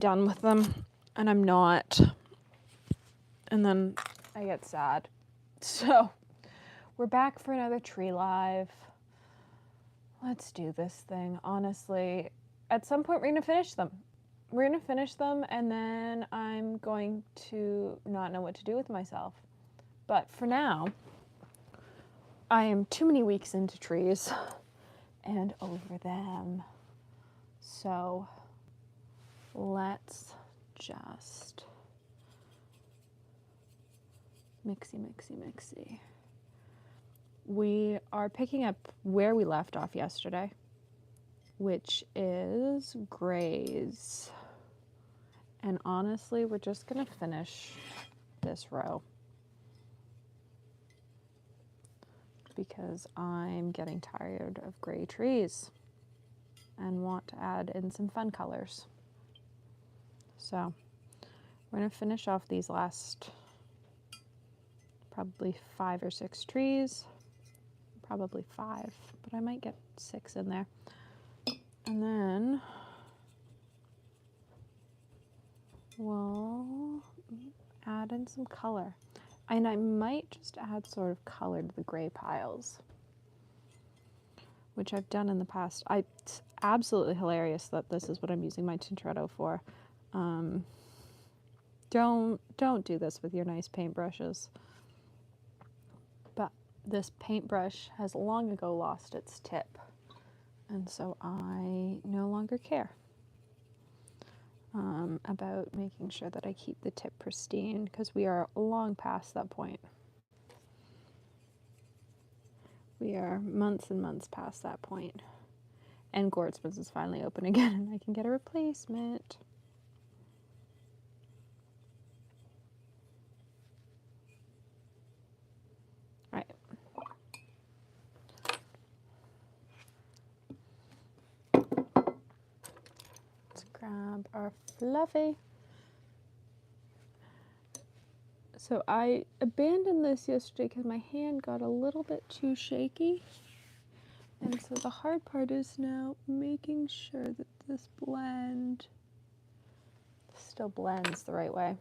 done with them and I'm not. And then I get sad. So we're back for another tree live. Let's do this thing. Honestly, at some point we're going to finish them. We're going to finish them and then I'm going to not know what to do with myself. But for now, I am too many weeks into trees and over them. So let's just mixy. We are picking up where we left off yesterday, which is grays. And honestly, we're just gonna finish this row because I'm getting tired of gray trees and want to add in some fun colors. So we're gonna finish off these last probably 5 or 6 trees. Probably 5, but I might get 6 in there. And then we'll add in some color. And I might just add sort of color to the gray piles, which I've done in the past. It's absolutely hilarious that this is what I'm using my Tintoretto for. Don't do this with your nice paintbrushes. But this paintbrush has long ago lost its tip, and so I no longer care about making sure that I keep the tip pristine, because we are long past that point. We are months and months past that point. And Gwartzman's is finally open again and I can get a replacement. All right. Let's grab our Fluffy. So I abandoned this yesterday because my hand got a little bit too shaky. And so the hard part is now making sure that this blend still blends the right way.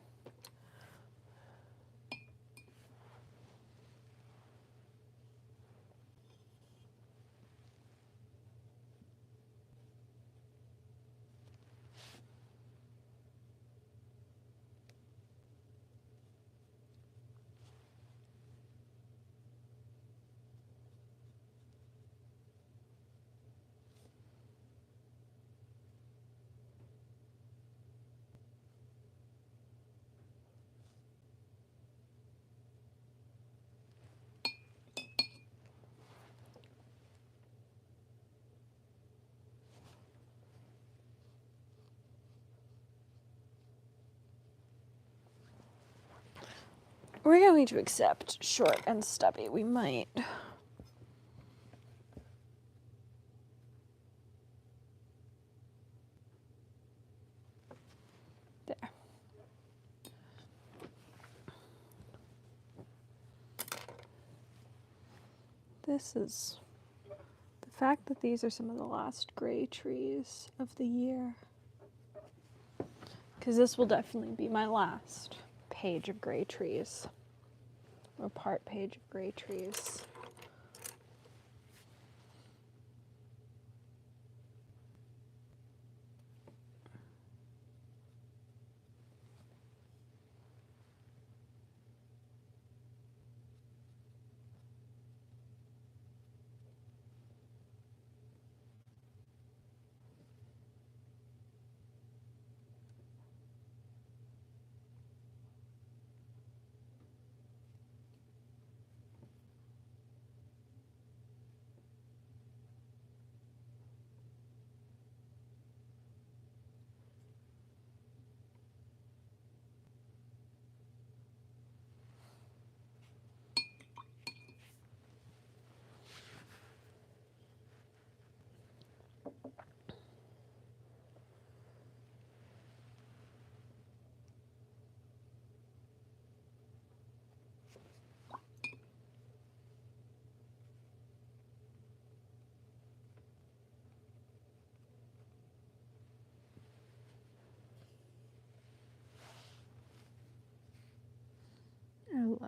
We're going to accept short and stubby. We might. There. This is the fact that these are some of the last gray trees of the year. Because this will definitely be my last page of gray trees. Or part page of gray trees.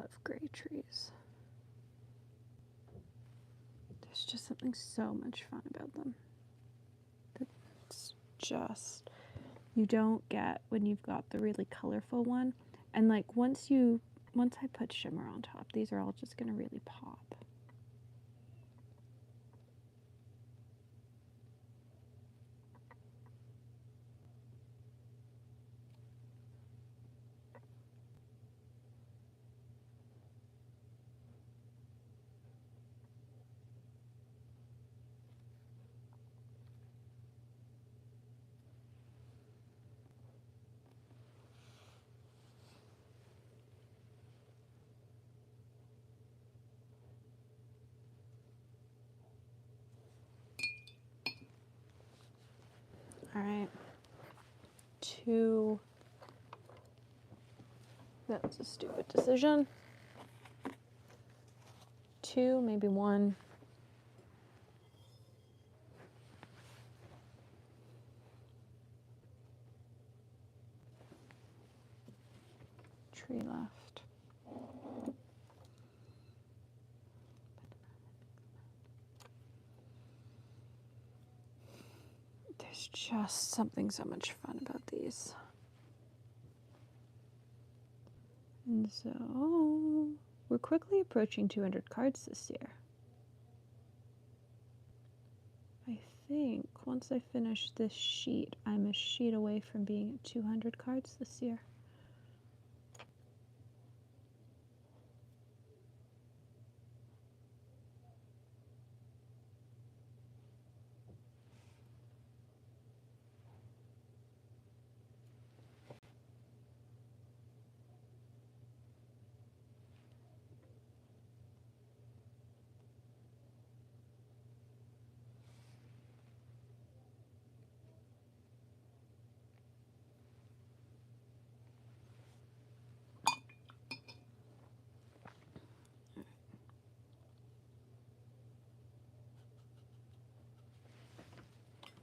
love gray trees. There's just something so much fun about them. It's just, you don't get when you've got the really colorful one. And like once I put shimmer on top, these are all just gonna really pop. All right, 2. That was a stupid decision. 2, maybe 1. Tree left. There's just something so much fun about these. And so we're quickly approaching 200 cards this year. I think once I finish this sheet, I'm a sheet away from being at 200 cards this year.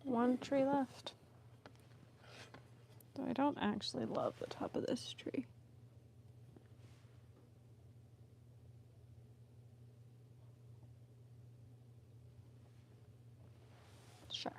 One tree left. Though I don't actually love the top of this tree. Sure.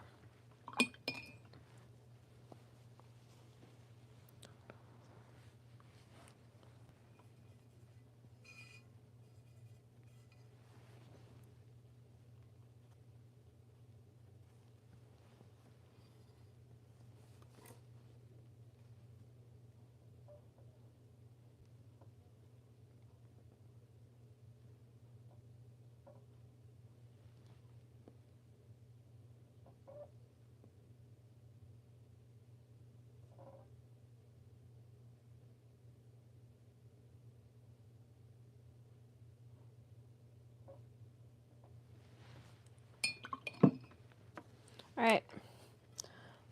All right,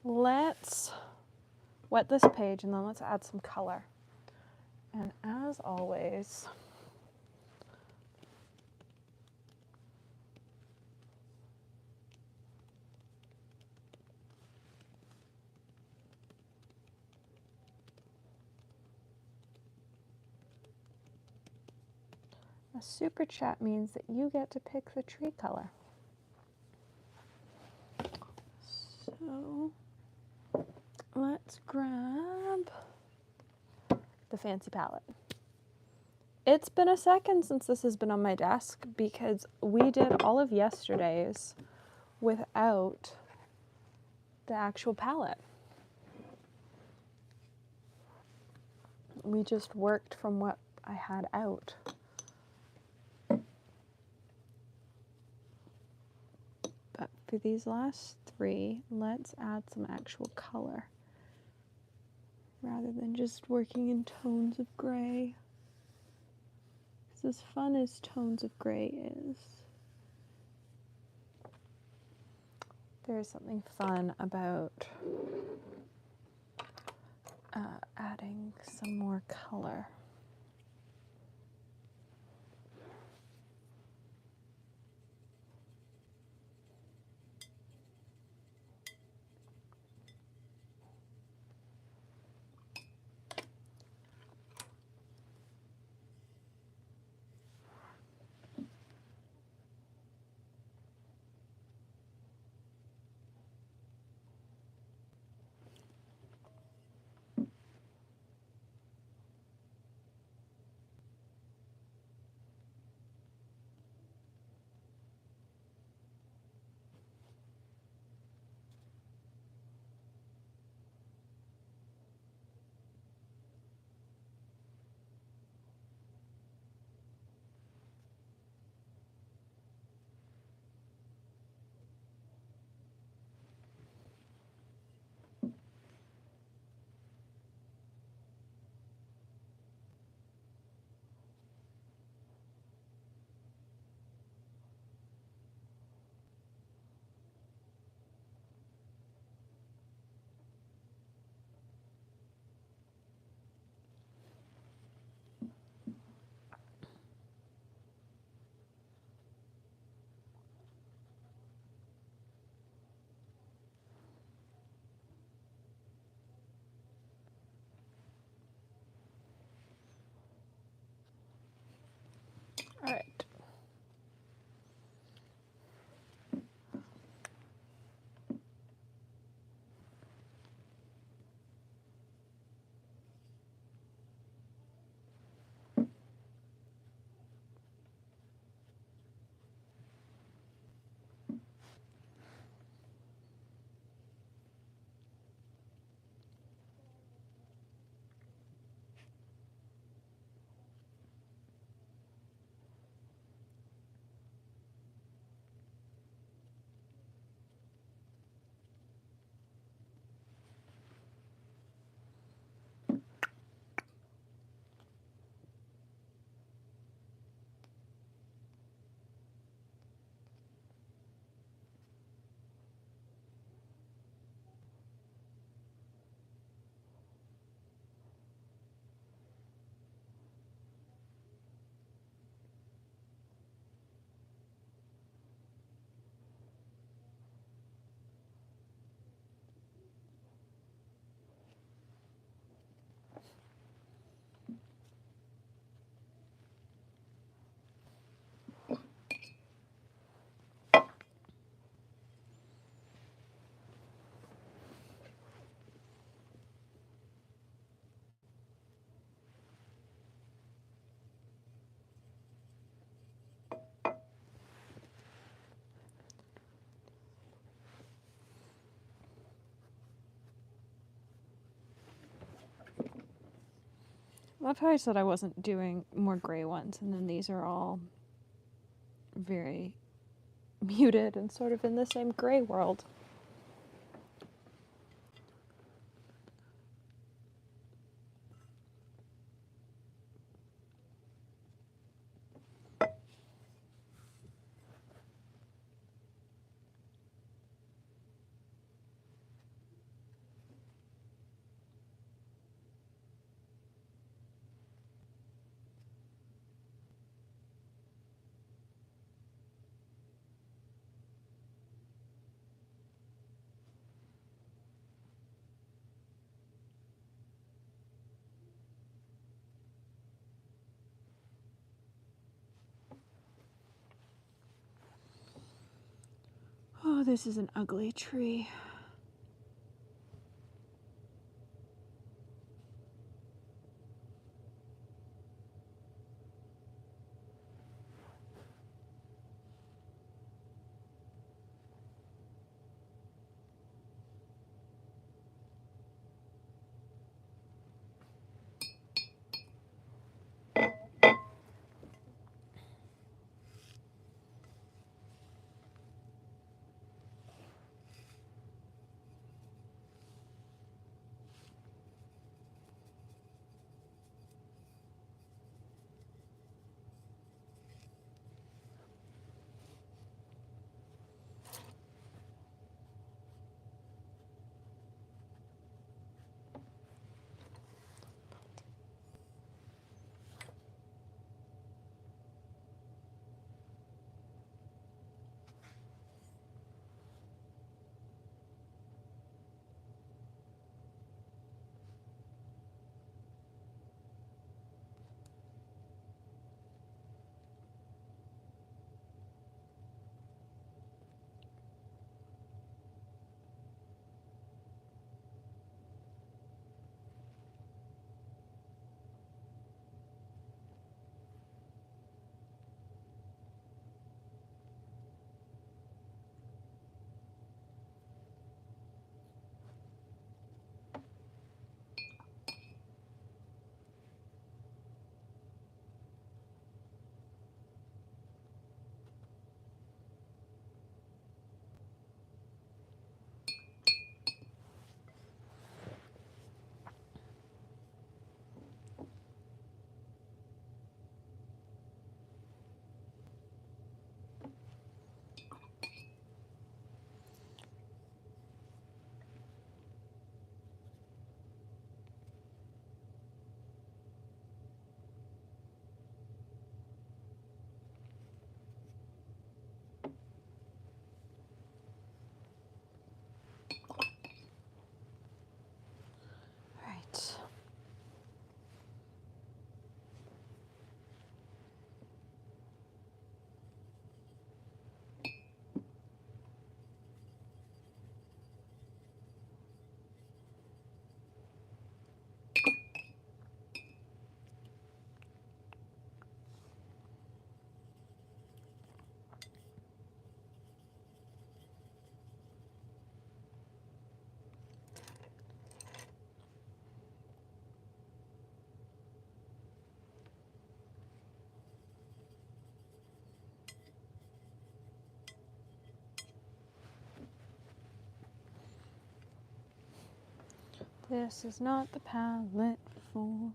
let's wet this page and then let's add some color. And as always, a super chat means that you get to pick the tree color. So let's grab the fancy palette. It's been a second since this has been on my desk because we did all of yesterday's without the actual palette. We just worked from what I had out. But for these last 3, let's add some actual color rather than just working in tones of gray. Because as fun as tones of gray is, there's something fun about adding some more color. Love how I said I wasn't doing more gray ones, and then these are all very muted and sort of in the same gray world. Oh, this is an ugly tree. Right. This is not the palette for...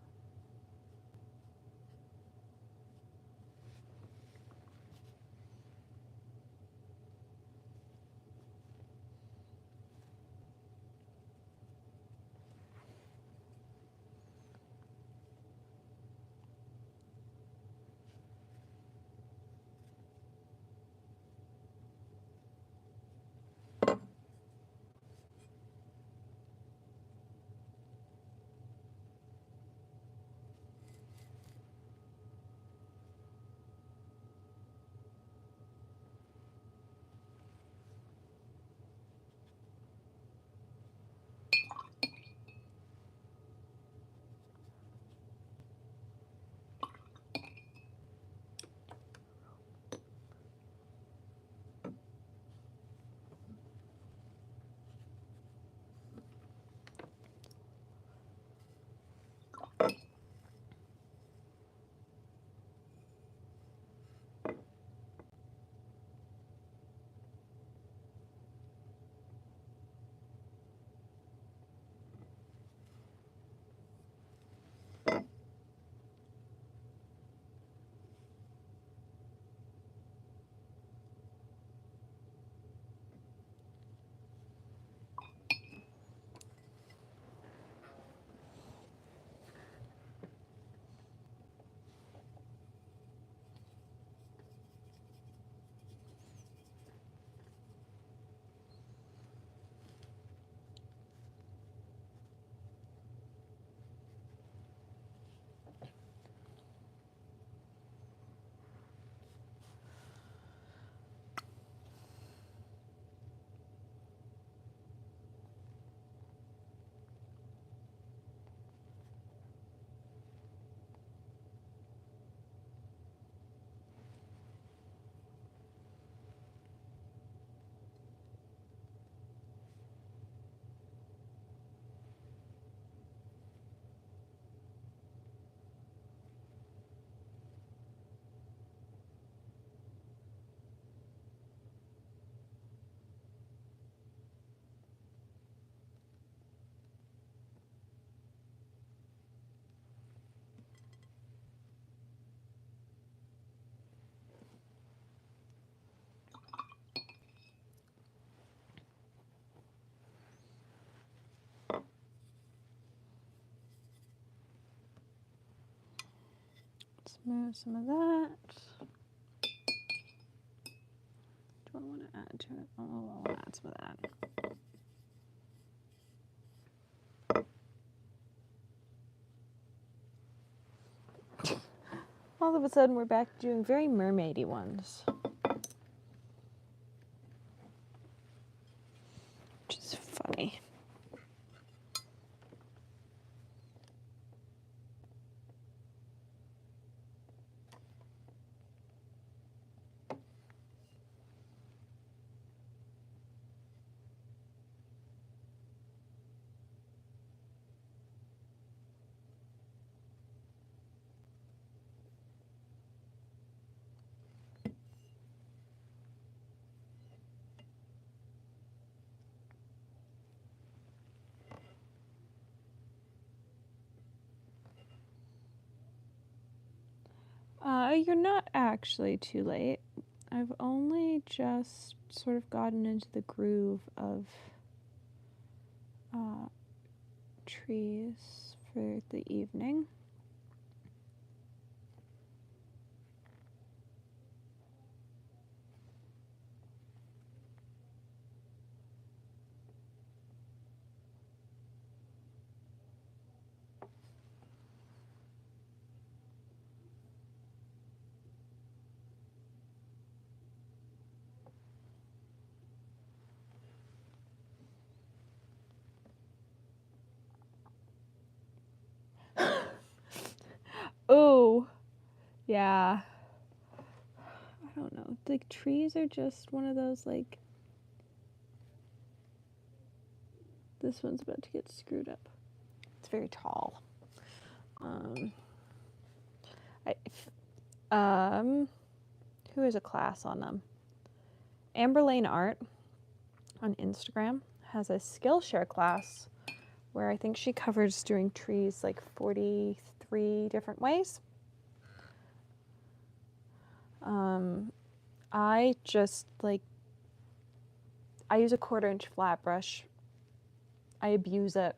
Move some of that. Do I want to add to it? Oh, I want to add some of that. All of a sudden, we're back doing very mermaidy ones. Which is funny. You're not actually too late. I've only just sort of gotten into the groove of trees for the evening. Oh, yeah. I don't know. Like, trees are just one of those, like, this one's about to get screwed up. It's very tall. Who has a class on them? Amber Lane Art on Instagram has a Skillshare class where I think she covers doing trees like 43 different ways. I just I use a 1/4 inch flat brush. I abuse it.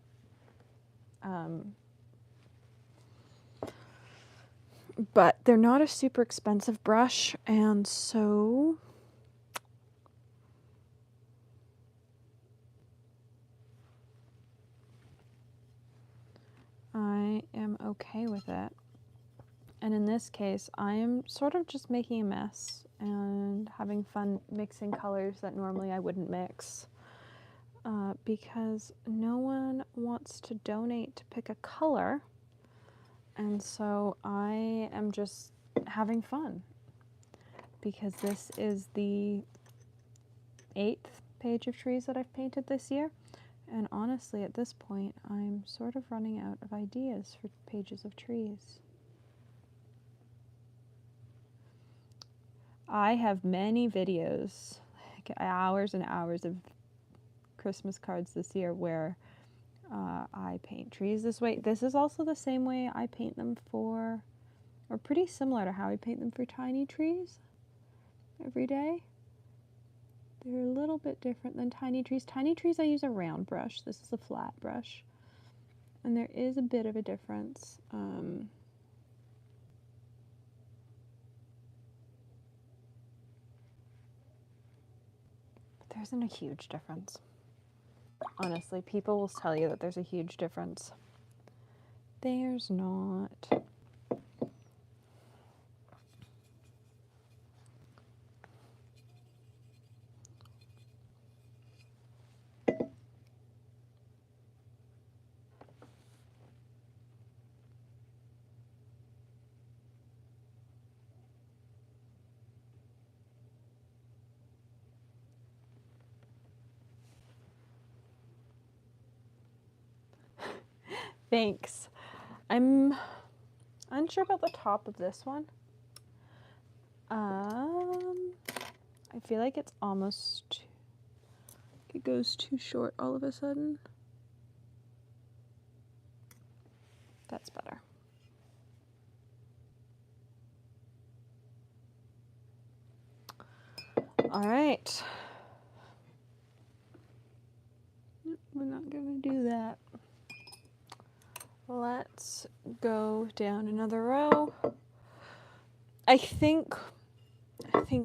But they're not a super expensive brush, and so I am okay with it. And in this case, I am sort of just making a mess and having fun mixing colors that normally I wouldn't mix. Because no one wants to donate to pick a color. And so I am just having fun. Because this is the 8th page of trees that I've painted this year. And honestly, at this point, I'm sort of running out of ideas for pages of trees. I have many videos, like hours and hours of Christmas cards this year where I paint trees this way. This is also the same way I paint them for, or pretty similar to how I paint them for tiny trees every day. They're a little bit different than tiny trees. Tiny trees I use a round brush. This is a flat brush. And there is a bit of a difference. But there isn't a huge difference. Honestly, people will tell you that there's a huge difference. There's not. Thanks. I'm unsure about the top of this one. I feel like it's almost, it goes too short all of a sudden. That's better. All right. We're not gonna do that. Let's go down another row. I think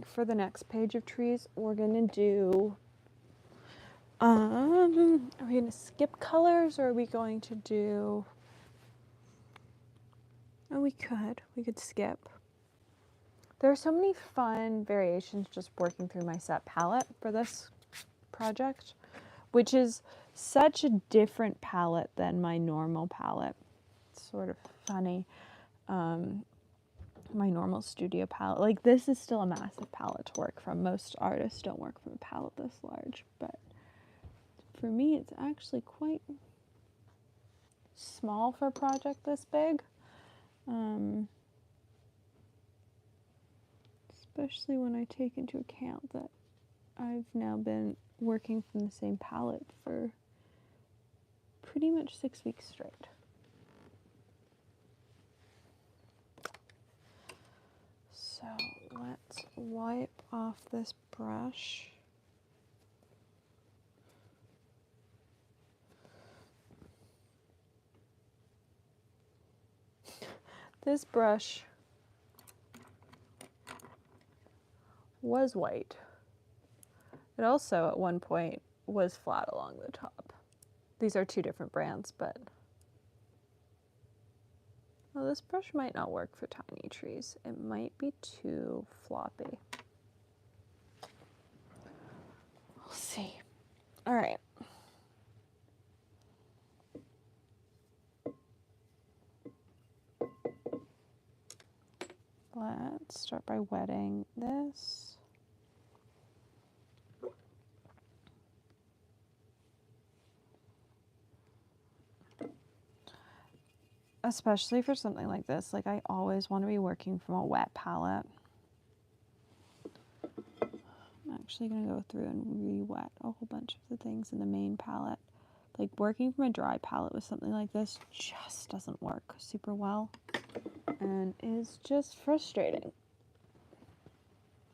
for the next page of trees, we're gonna do, are we gonna skip colors or are we going to do, oh, we could skip. There are so many fun variations just working through my set palette for this project, which is such a different palette than my normal palette. It's sort of funny. My normal studio palette, like this is still a massive palette to work from. Most artists don't work from a palette this large, but for me it's actually quite small for a project this big. Especially when I take into account that I've now been working from the same palette for pretty much 6 weeks straight. So let's wipe off this brush. This brush was white. It also at one point was flat along the top. These are two different brands, but well, this brush might not work for tiny trees. It might be too floppy. We'll see. All right. Let's start by wetting this. Especially for something like this, like I always want to be working from a wet palette. I'm actually going to go through and re-wet a whole bunch of the things in the main palette. Like working from a dry palette with something like this just doesn't work super well and is just frustrating.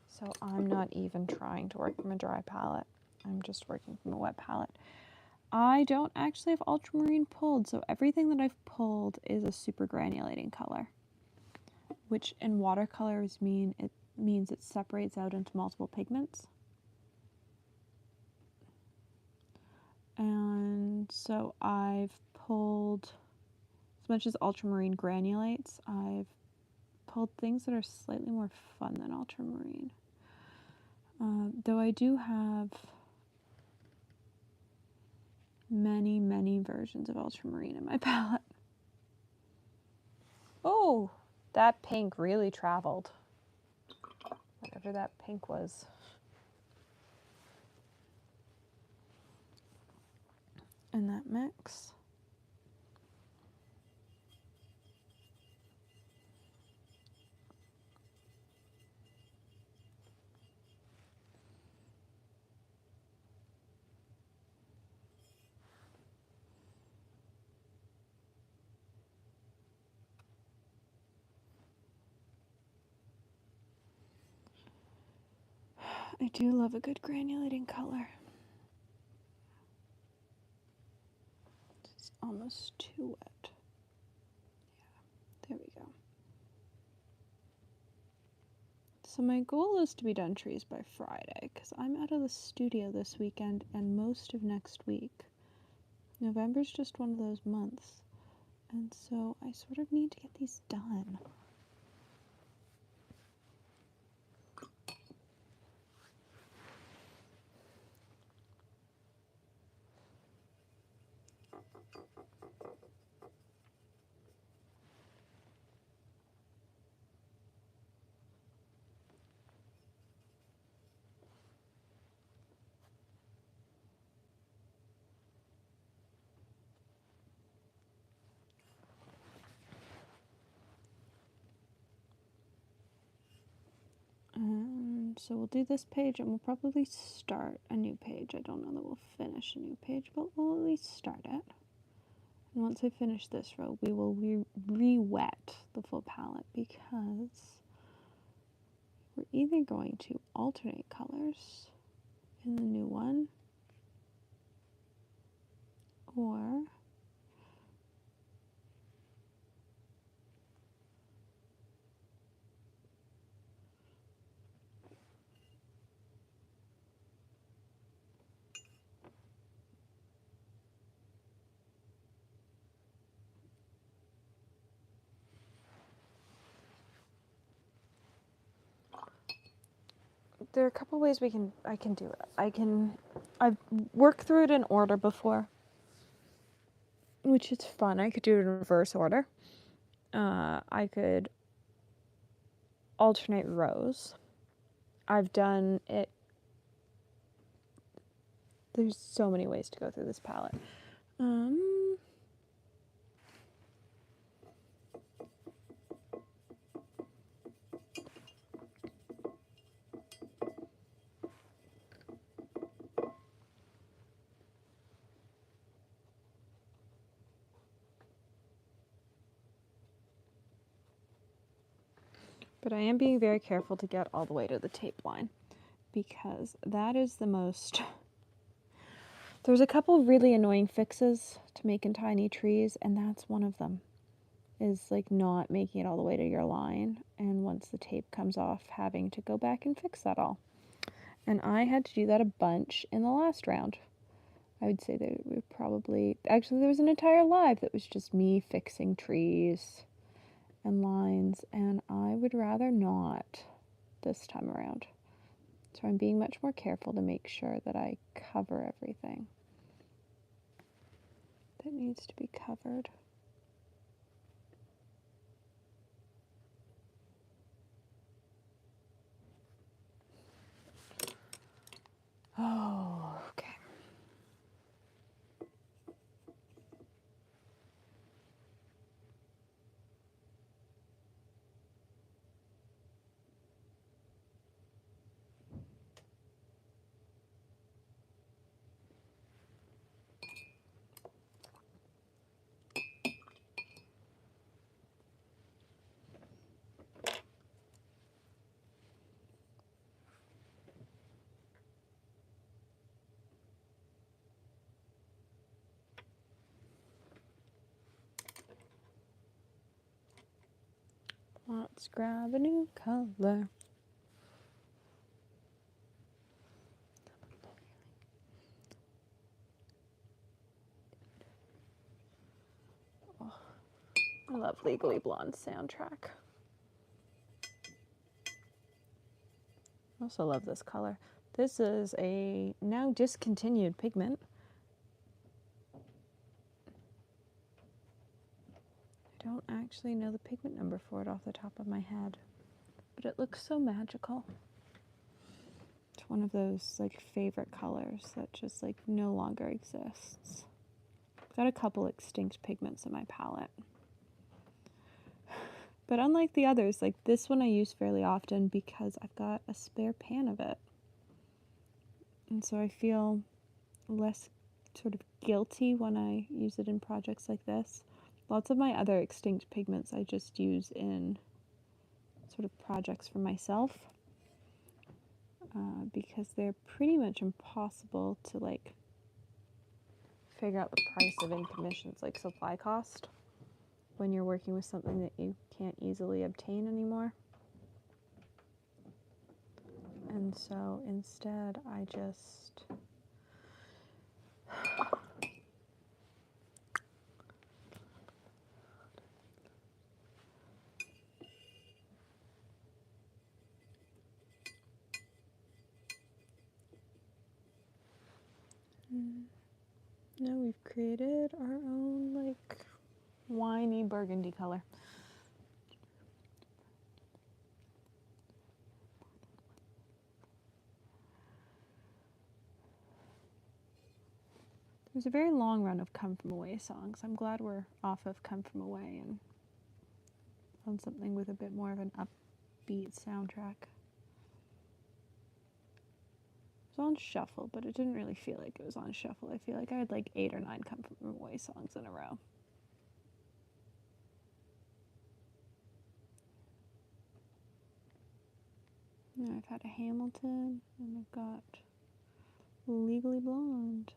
So I'm not even trying to work from a dry palette. I'm just working from a wet palette. I don't actually have ultramarine pulled, so everything that I've pulled is a super granulating color, which in watercolors means it separates out into multiple pigments. And so I've pulled, as much as ultramarine granulates, I've pulled things that are slightly more fun than ultramarine. Though I do have many, many versions of ultramarine in my palette. Oh, that pink really traveled. Whatever that pink was. In that mix. I do love a good granulating color. It's almost too wet. Yeah, there we go. So my goal is to be done trees by Friday, because I'm out of the studio this weekend and most of next week. November's just one of those months, and so I sort of need to get these done. So we'll do this page and we'll probably start a new page. I don't know that we'll finish a new page, but we'll at least start it. And once I finish this row, we will re-wet the full palette, because we're either going to alternate colors in the new one, or there are a couple ways I can do it. I've worked through it in order before, which is fun. I could do it in reverse order. I could alternate rows. I've done it. There's so many ways to go through this palette. But I am being very careful to get all the way to the tape line, because that is the most... There's a couple really annoying fixes to making tiny trees, and that's one of them, is like not making it all the way to your line, and once the tape comes off, having to go back and fix that all. And I had to do that a bunch in the last round. I would say that we probably... Actually, there was an entire live that was just me fixing trees and lines, and I would rather not this time around. So I'm being much more careful to make sure that I cover everything that needs to be covered. Oh, okay. Let's grab a new color. Oh, I love Legally Blonde's soundtrack. I also love this color. This is a now discontinued pigment. I don't actually know the pigment number for it off the top of my head, but it looks so magical. It's one of those like favorite colors that just like no longer exists. I've got a couple extinct pigments in my palette. But unlike the others, like this one I use fairly often because I've got a spare pan of it. And so I feel less sort of guilty when I use it in projects like this. Lots of my other extinct pigments I just use in sort of projects for myself because they're pretty much impossible to like figure out the price of in commissions, like supply cost, when you're working with something that you can't easily obtain anymore. And so instead I just now we've created our own like winey burgundy color. There's a very long run of Come From Away songs. I'm glad we're off of Come From Away and on something with a bit more of an upbeat soundtrack. It was on shuffle, but it didn't really feel like it was on shuffle. I feel like I had like 8 or 9 Come From Away songs in a row. And I've had a Hamilton, and I've got Legally Blonde.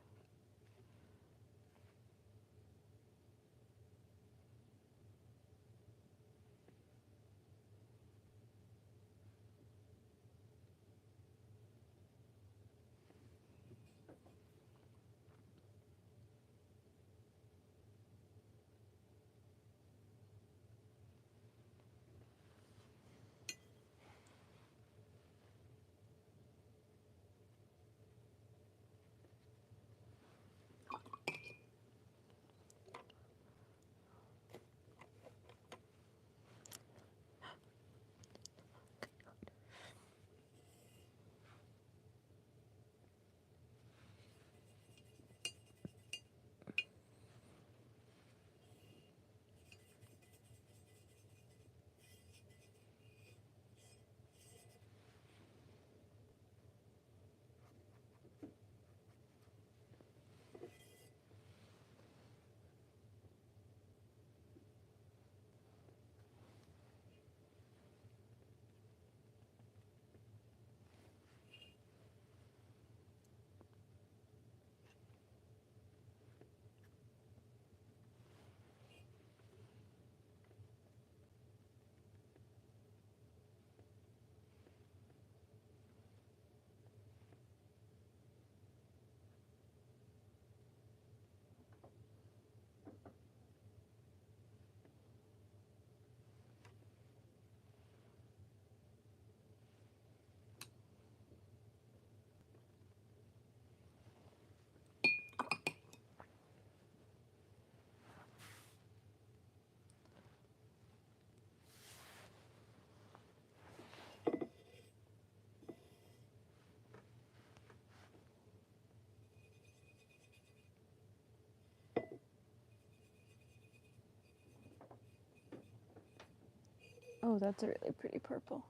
Oh, that's a really pretty purple.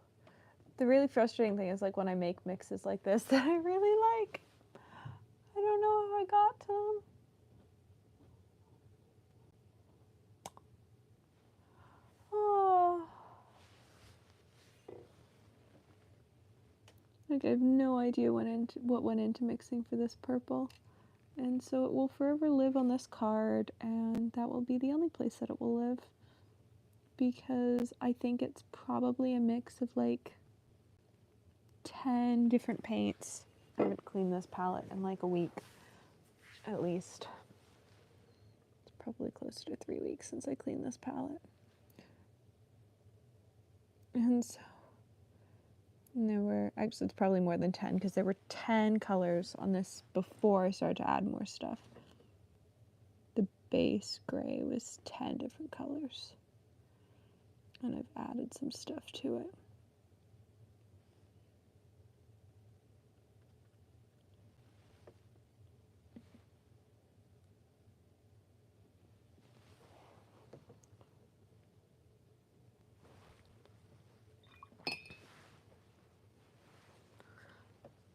The really frustrating thing is like when I make mixes like this that I really like, I don't know how I got to them. Oh. Like I have no idea what went into mixing for this purple. And so it will forever live on this card, and that will be the only place that it will live. Because I think it's probably a mix of like 10 different paints. I haven't cleaned this palette in like a week, at least. It's probably close to 3 weeks since I cleaned this palette. And so there were, actually it's probably more than 10 because there were 10 colors on this before I started to add more stuff. The base gray was 10 different colors. And I've added some stuff to it.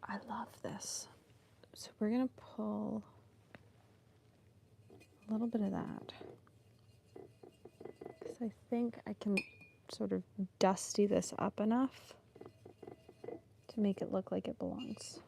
I love this. So we're gonna pull a little bit of that. Because I think I can sort of dusty this up enough to make it look like it belongs.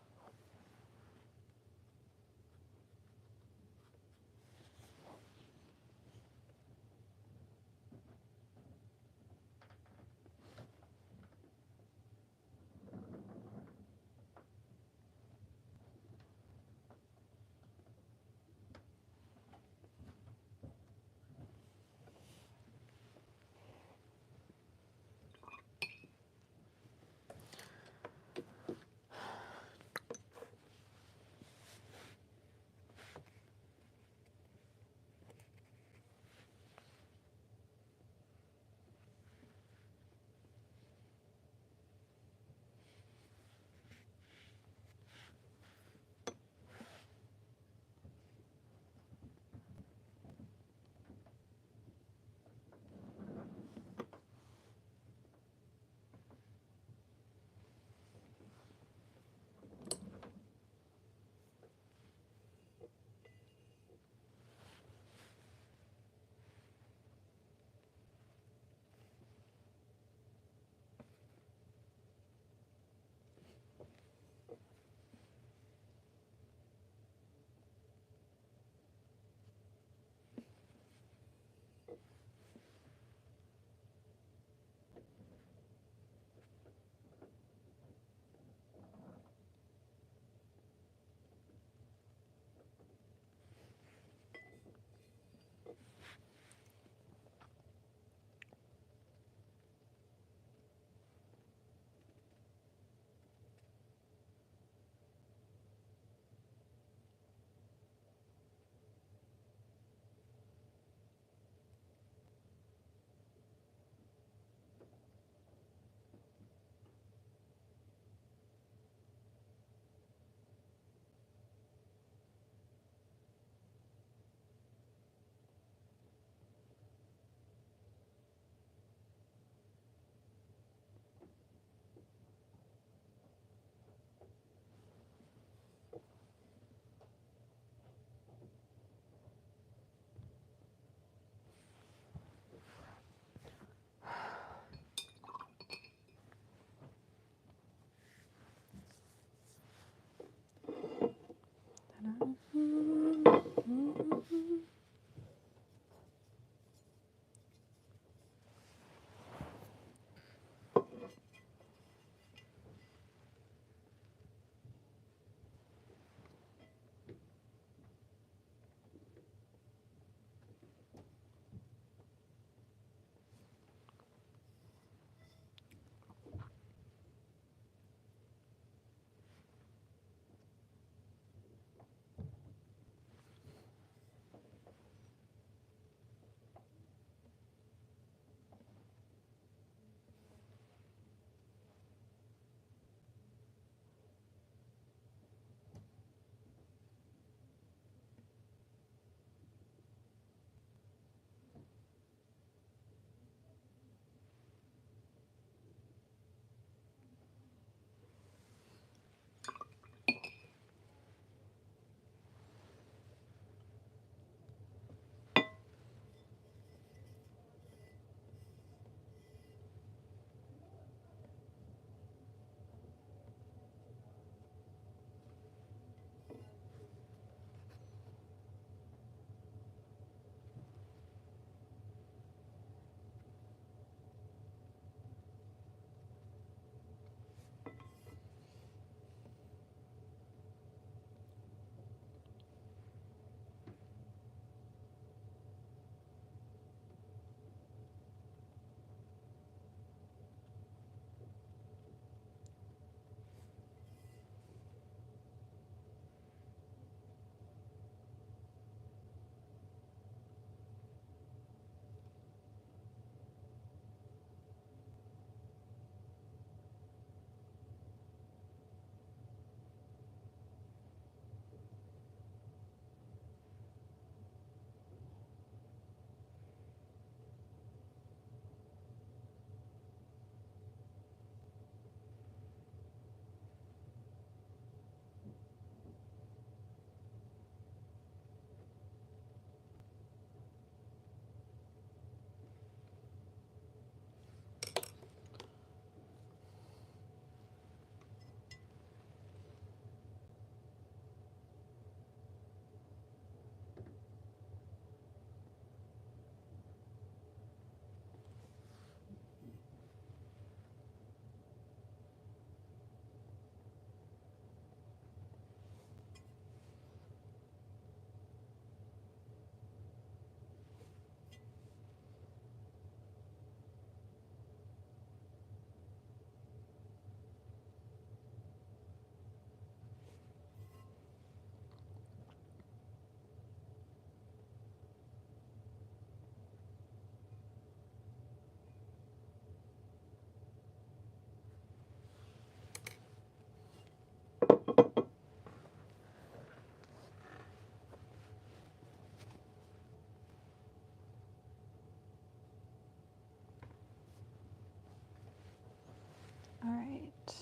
All right.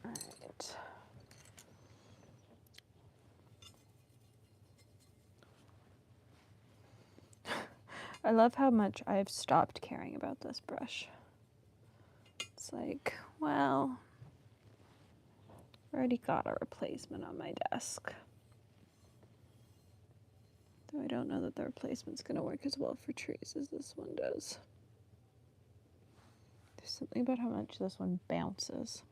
All right. I love how much I've stopped caring about this brush. It's like, well, I already got a replacement on my desk. Though I don't know that the replacement's going to work as well for trees as this one does. There's something about how much this one bounces.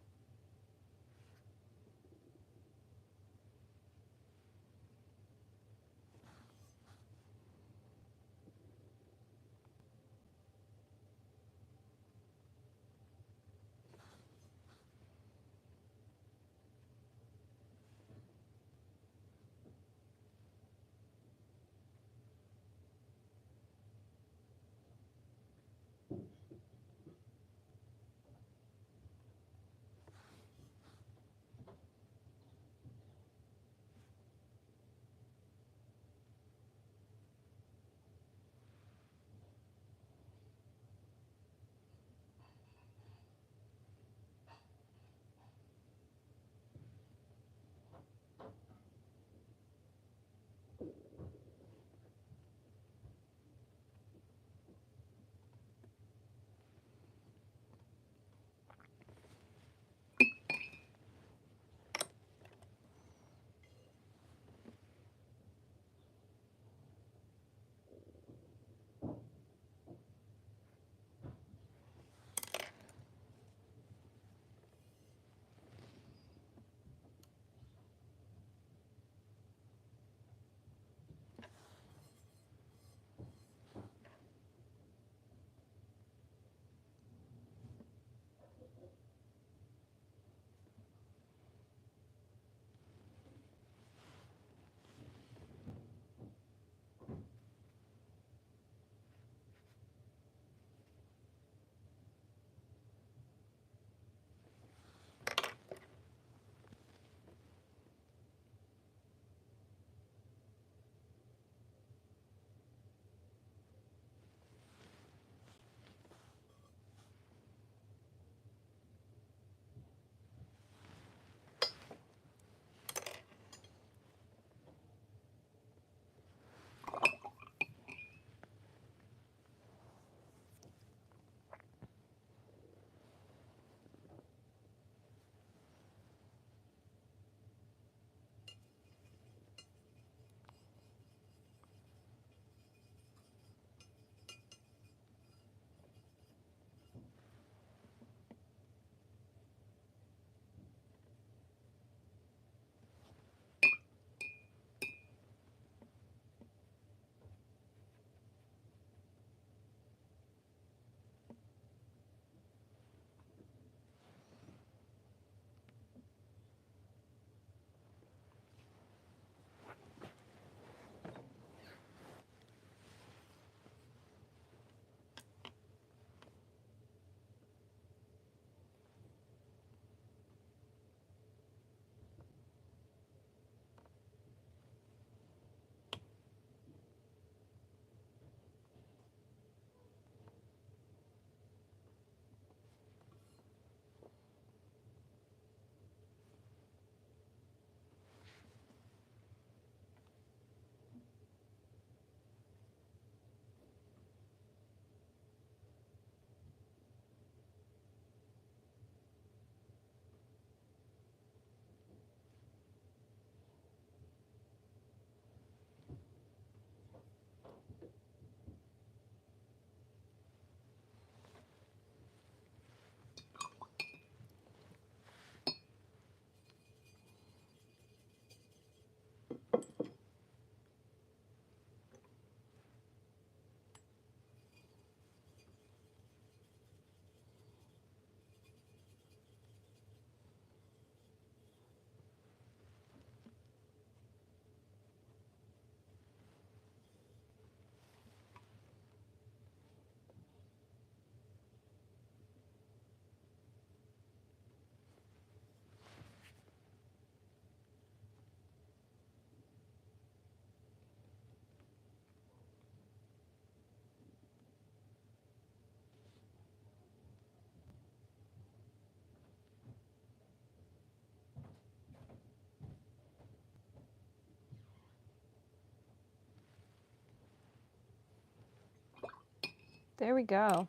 There we go.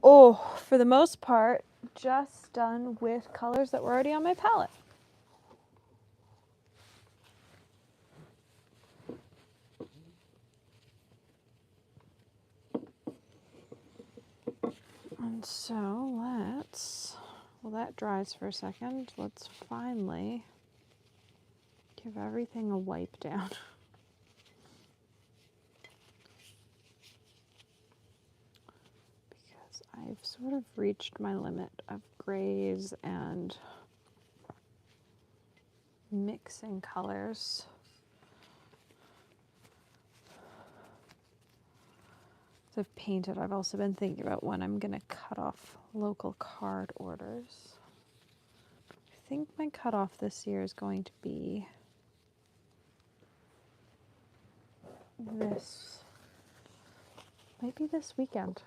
Oh, for the most part, just done with colors that were already on my palette. And so let's, well, that dries for a second. Let's finally give everything a wipe down. Because I've sort of reached my limit of grays and mixing colors. As I've painted, I've also been thinking about when I'm going to cut off local card orders. I think my cutoff this year is going to be this, might be this weekend.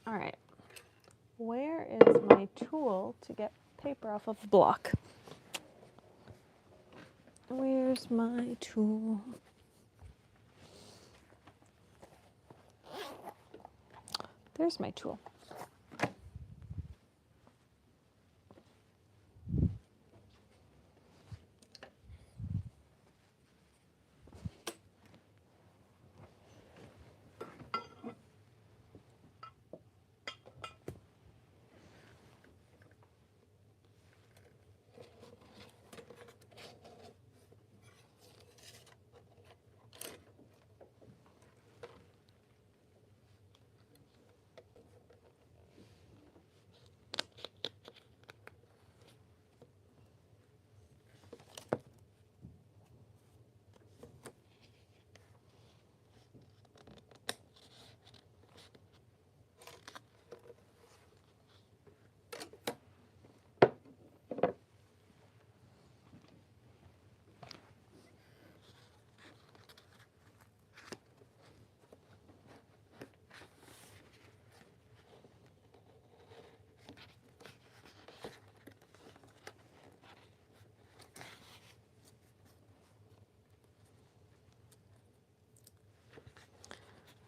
All right, where is my tool to get paper off of the block? Where's my tool? There's my tool.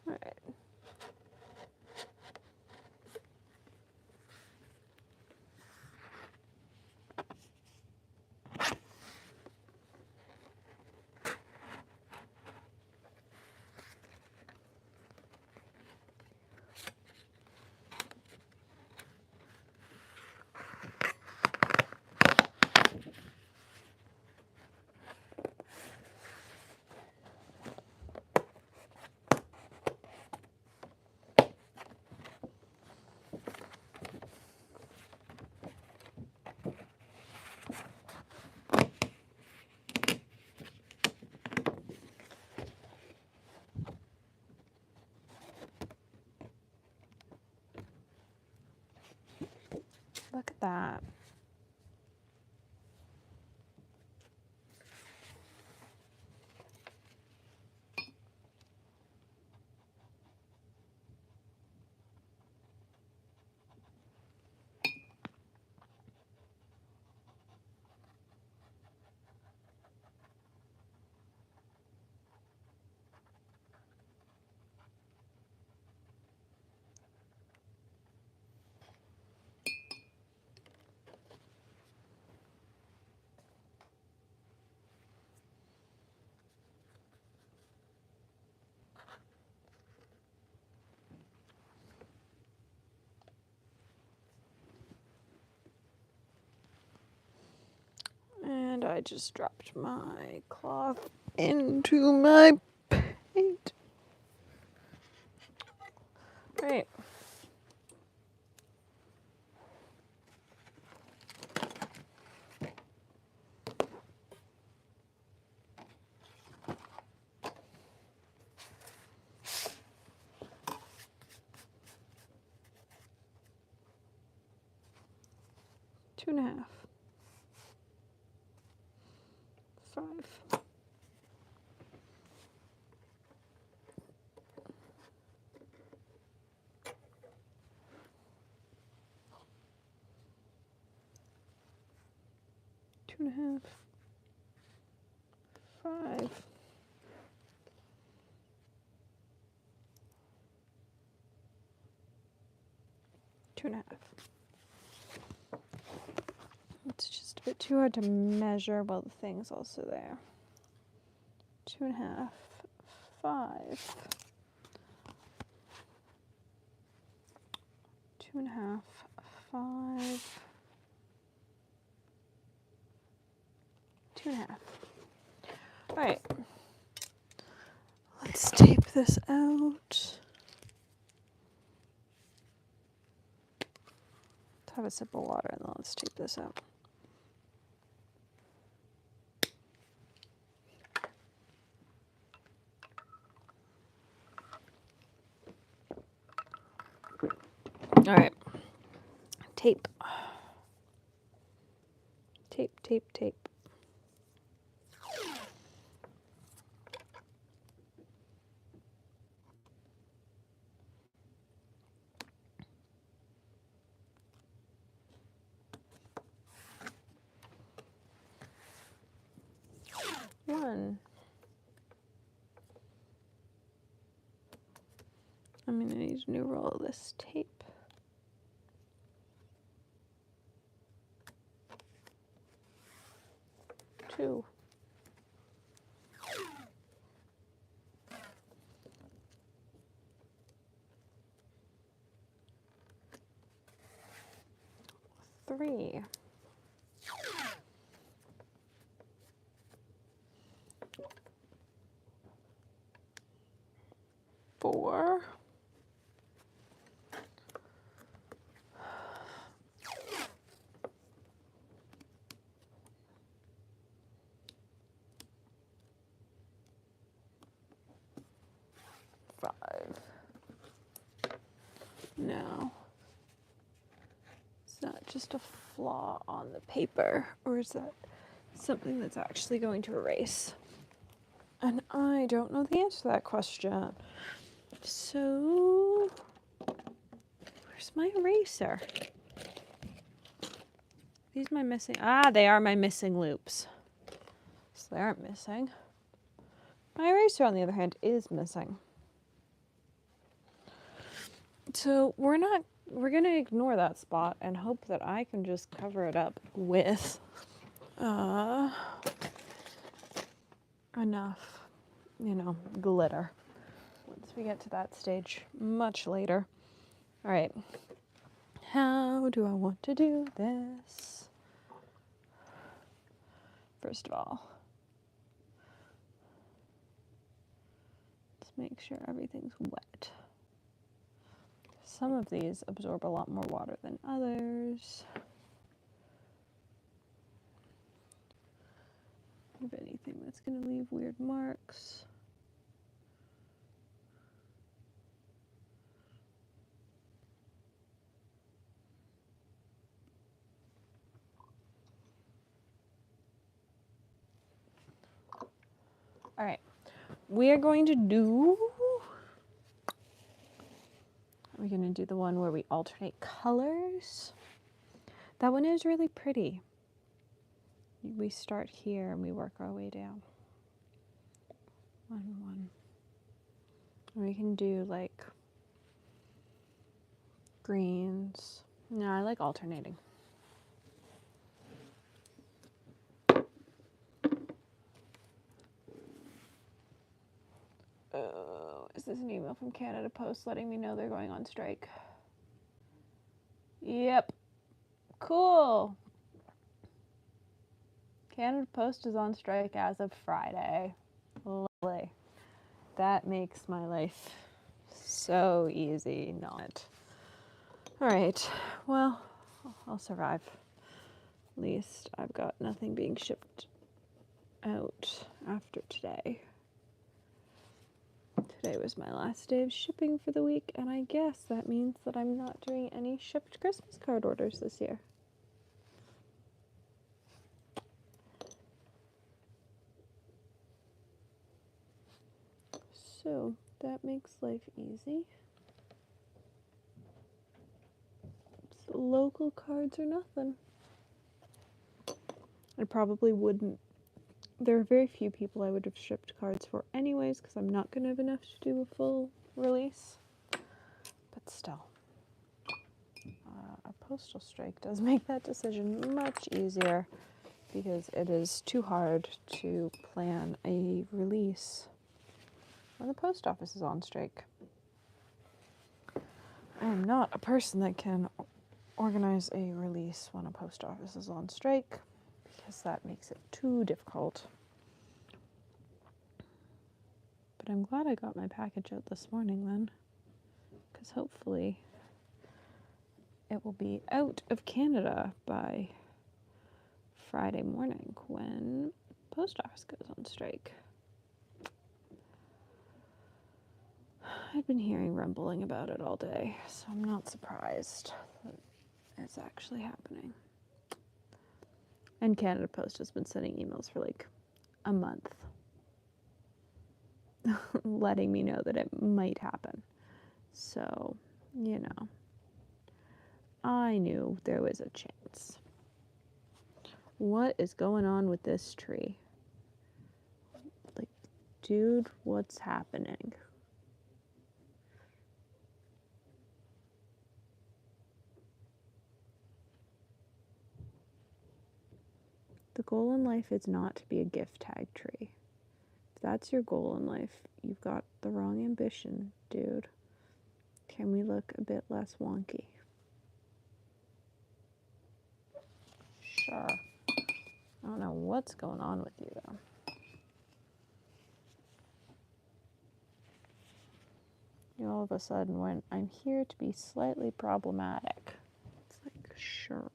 All right. Look at that. I just dropped my cloth into my paint. Right. Two and a half. 5. Two and a half. 5. Two and a half. It's just a bit too hard to measure while the thing's also there. 2 and a half. 5. 2 and a half. 5. 2 and a half. All right. Let's tape this out. Let's have a sip of water and then let's tape this out. All right. Tape. Tape, tape, tape. One. I'm going to need a new roll of this tape. 2. 3. 4. 5. Now, is that just a flaw on the paper, or is that something that's actually going to erase? And I don't know the answer to that question. So, where's my eraser? These my missing, they are my missing loops. So they aren't missing. My eraser, on the other hand, is missing. So we're gonna ignore that spot and hope that I can just cover it up with enough, glitter. Once we get to that stage much later. All right. How do I want to do this? First of all, let's make sure everything's wet. Some of these absorb a lot more water than others. If anything that's going to leave weird marks. All right, we are going to do, we're going to do the one where we alternate colors. That one is really pretty. We start here and we work our way down. 1, 1. We can do like greens. No, I like alternating. Oh, is this an email from Canada Post letting me know they're going on strike? Yep. Cool. Canada Post is on strike as of Friday. Lovely. That makes my life so easy not. All right, well, I'll survive. At least I've got nothing being shipped out after today. Today was my last day of shipping for the week, and I guess that means that I'm not doing any shipped Christmas card orders this year. So that makes life easy. So local cards or nothing. I probably wouldn't. There are very few people I would have shipped cards for anyways, because I'm not going to have enough to do a full release. But still, a postal strike does make that decision much easier, because it is too hard to plan a release when the post office is on strike. I am not a person that can organize a release when a post office is on strike, because that makes it too difficult. But I'm glad I got my package out this morning then, because hopefully it will be out of Canada by Friday morning when the post office goes on strike. I've been hearing rumbling about it all day, so I'm not surprised that it's actually happening. And Canada Post has been sending emails for like a month letting me know that it might happen. So, you know, I knew there was a chance. What is going on with this tree? Like, dude, what's happening? The goal in life is not to be a gift tag tree. If that's your goal in life, you've got the wrong ambition, dude. Can we look a bit less wonky? Sure. I don't know what's going on with you, though. You all of a sudden went, I'm here to be slightly problematic. It's like, sure.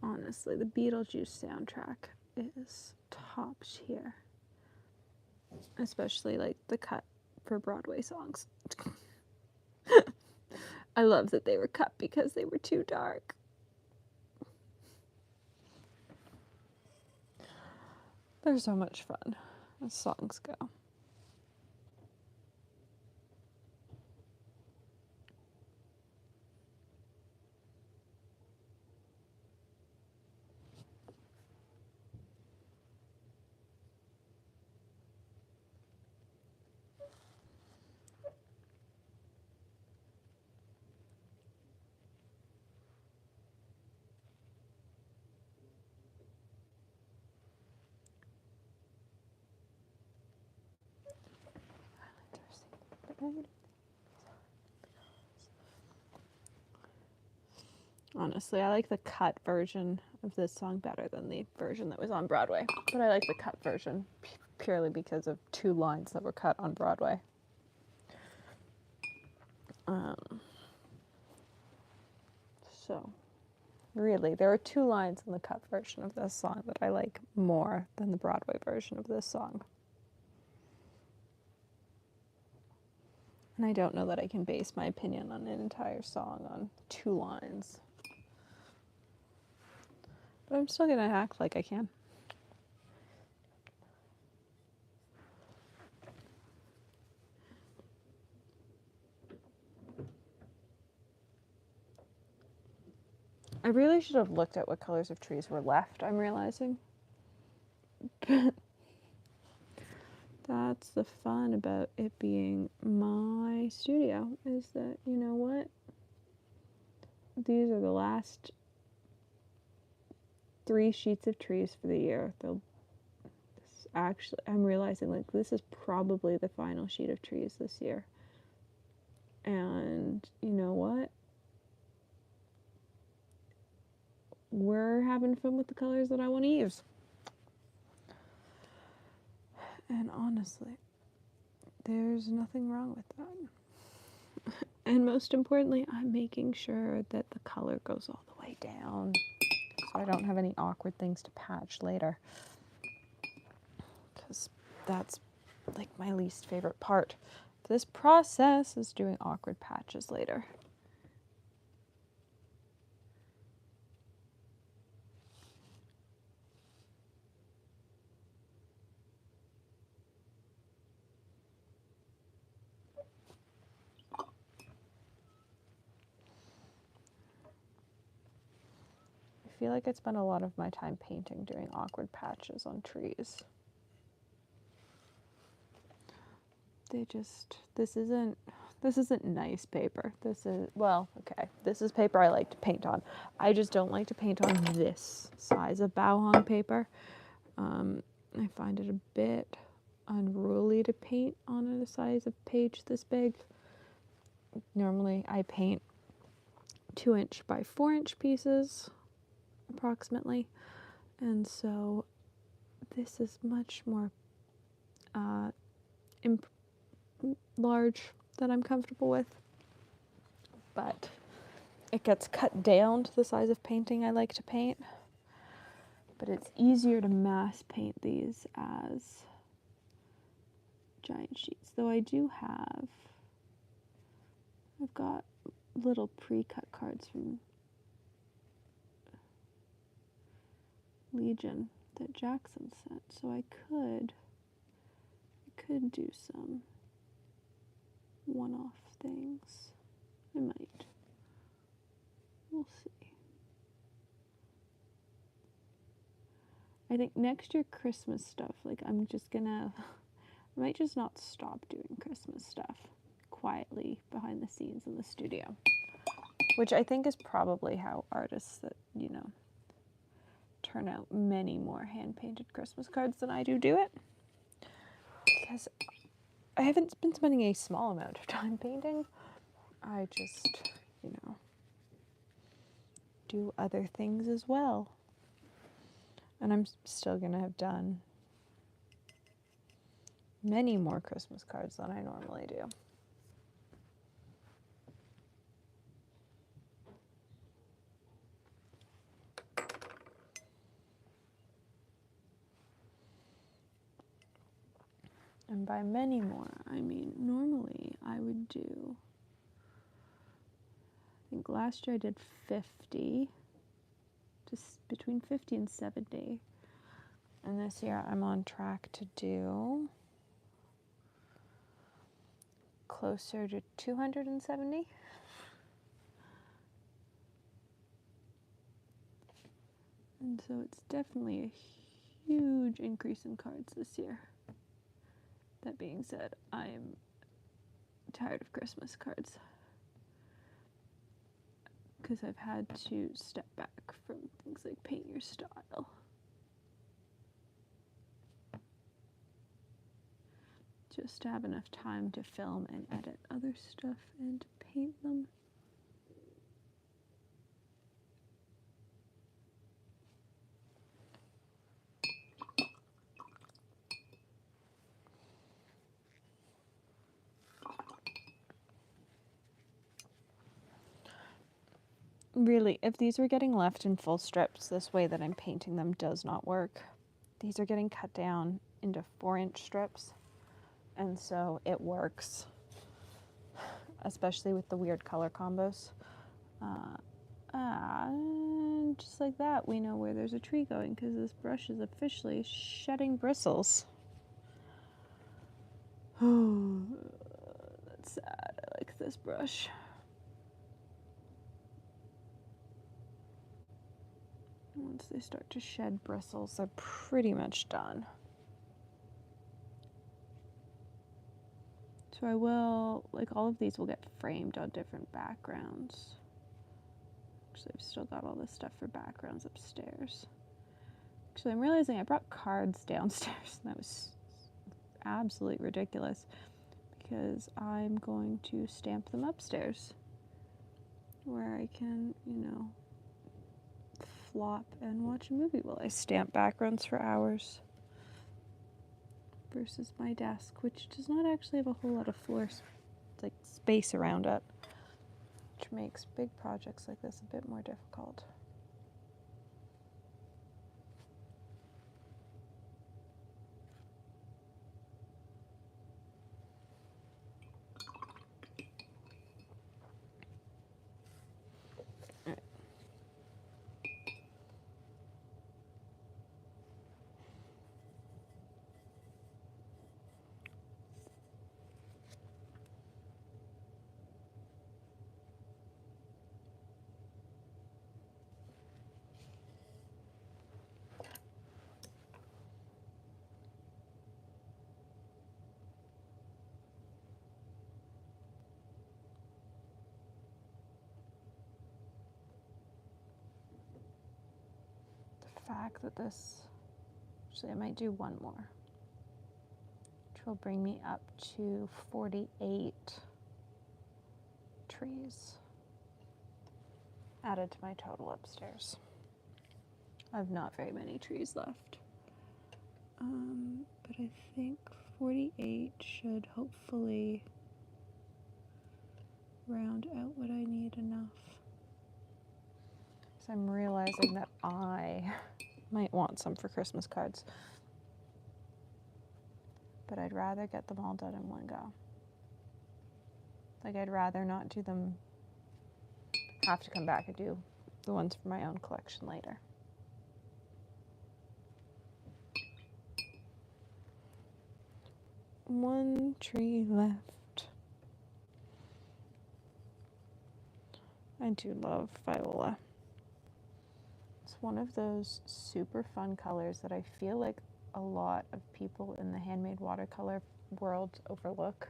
Honestly, the Beetlejuice soundtrack is top tier. Especially like the cut for Broadway songs. I love that they were cut because they were too dark. They're so much fun as songs go. Honestly, I like the cut version of this song better than the version that was on Broadway. But I like the cut version purely because of 2 lines that were cut on Broadway. So, really, there are 2 lines in the cut version of this song that I like more than the Broadway version of this song. And I don't know that I can base my opinion on an entire song on 2 lines. But I'm still gonna act like I can. I really should have looked at what colors of trees were left, I'm realizing. That's the fun about it being my studio, is that, you know what? These are the last 3 sheets of trees for the year. Actually, I'm realizing like this is probably the final sheet of trees this year. And you know what? We're having fun with the colors that I want to use. And honestly, there's nothing wrong with that. And most importantly, I'm making sure that the color goes all the way down so I don't have any awkward things to patch later. Because that's like my least favorite part of this process, is doing awkward patches later. I feel like I spend a lot of my time painting doing awkward patches on trees. This isn't nice paper. This is, well, okay, this is paper I like to paint on. I just don't like to paint on this size of bao hong paper. I find it a bit unruly to paint on a size of page this big. Normally I paint 2-inch by 4-inch pieces, approximately. And so this is much more large that I'm comfortable with. But it gets cut down to the size of painting I like to paint. But it's easier to mass paint these as giant sheets. Though I've got little pre-cut cards from Legion that Jackson sent, so I could do some one-off things. I might. We'll see. I think next year Christmas stuff, like I might just not stop doing Christmas stuff quietly behind the scenes in the studio. Which I think is probably how artists that, turn out many more hand-painted Christmas cards than I do it. Because I haven't been spending a small amount of time painting. I just, do other things as well. And I'm still going to have done many more Christmas cards than I normally do. And by many more, I mean normally I would do, I think last year I did 50, just between 50 and 70. And this year I'm on track to do closer to 270. And so it's definitely a huge increase in cards this year. That being said, I am tired of Christmas cards because I've had to step back from things like paint your style. Just to have enough time to film and edit other stuff and to paint them. Really, if these were getting left in full strips, this way that I'm painting them does not work. These are getting cut down into 4-inch strips, and so it works, especially with the weird color combos. And just like that, we know where there's a tree going, because this brush is officially shedding bristles. Oh, that's sad. I like this brush. once they start to shed bristles, they're pretty much done. So I will, like, all of these will get framed on different backgrounds. Actually, I've still got all this stuff for backgrounds upstairs. Actually, I'm realizing I brought cards downstairs, and that was absolutely ridiculous because I'm going to stamp them upstairs where I can, you know, flop and watch a movie while I stamp backgrounds for hours. Versus my desk, which does not actually have a whole lot of floor like space around it, which makes big projects like this a bit more difficult. The fact that this, actually I might do one more, which will bring me up to 48 trees added to my total upstairs. I have not very many trees left, but I think 48 should hopefully round out what I need enough. So I'm realizing that I might want some for Christmas cards, but I'd rather get them all done in one go. Like, I'd rather not do them, have to come back and do the ones for my own collection later. One tree left. I do love Viola. It's one of those super fun colors that I feel like a lot of people in the handmade watercolor world overlook.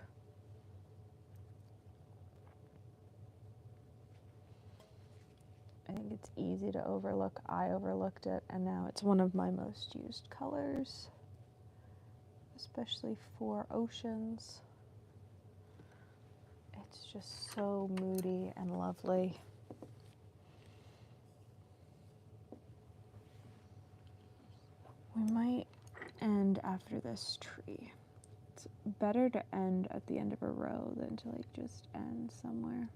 I think it's easy to overlook. I overlooked it, and now it's one of my most used colors, especially for oceans. It's just so moody and lovely. We might end after this tree. It's better to end at the end of a row than to like just end somewhere.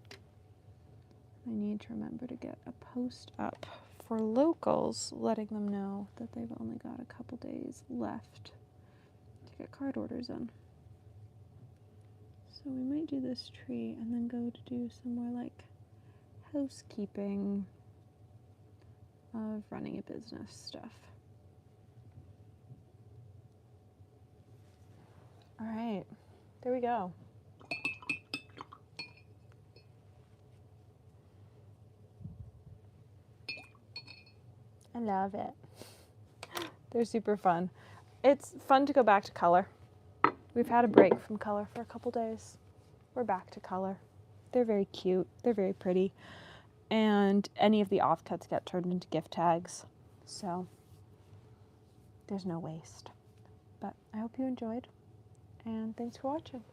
I need to remember to get a post up for locals, letting them know that they've only got a couple days left to get card orders in. So we might do this tree and then go to do some more like housekeeping of running a business stuff. All right, there we go. I love it. They're super fun. It's fun to go back to color. We've had a break from color for a couple days. We're back to color. They're very cute. They're very pretty. And any of the offcuts get turned into gift tags. So there's no waste. But I hope you enjoyed. And thanks for watching.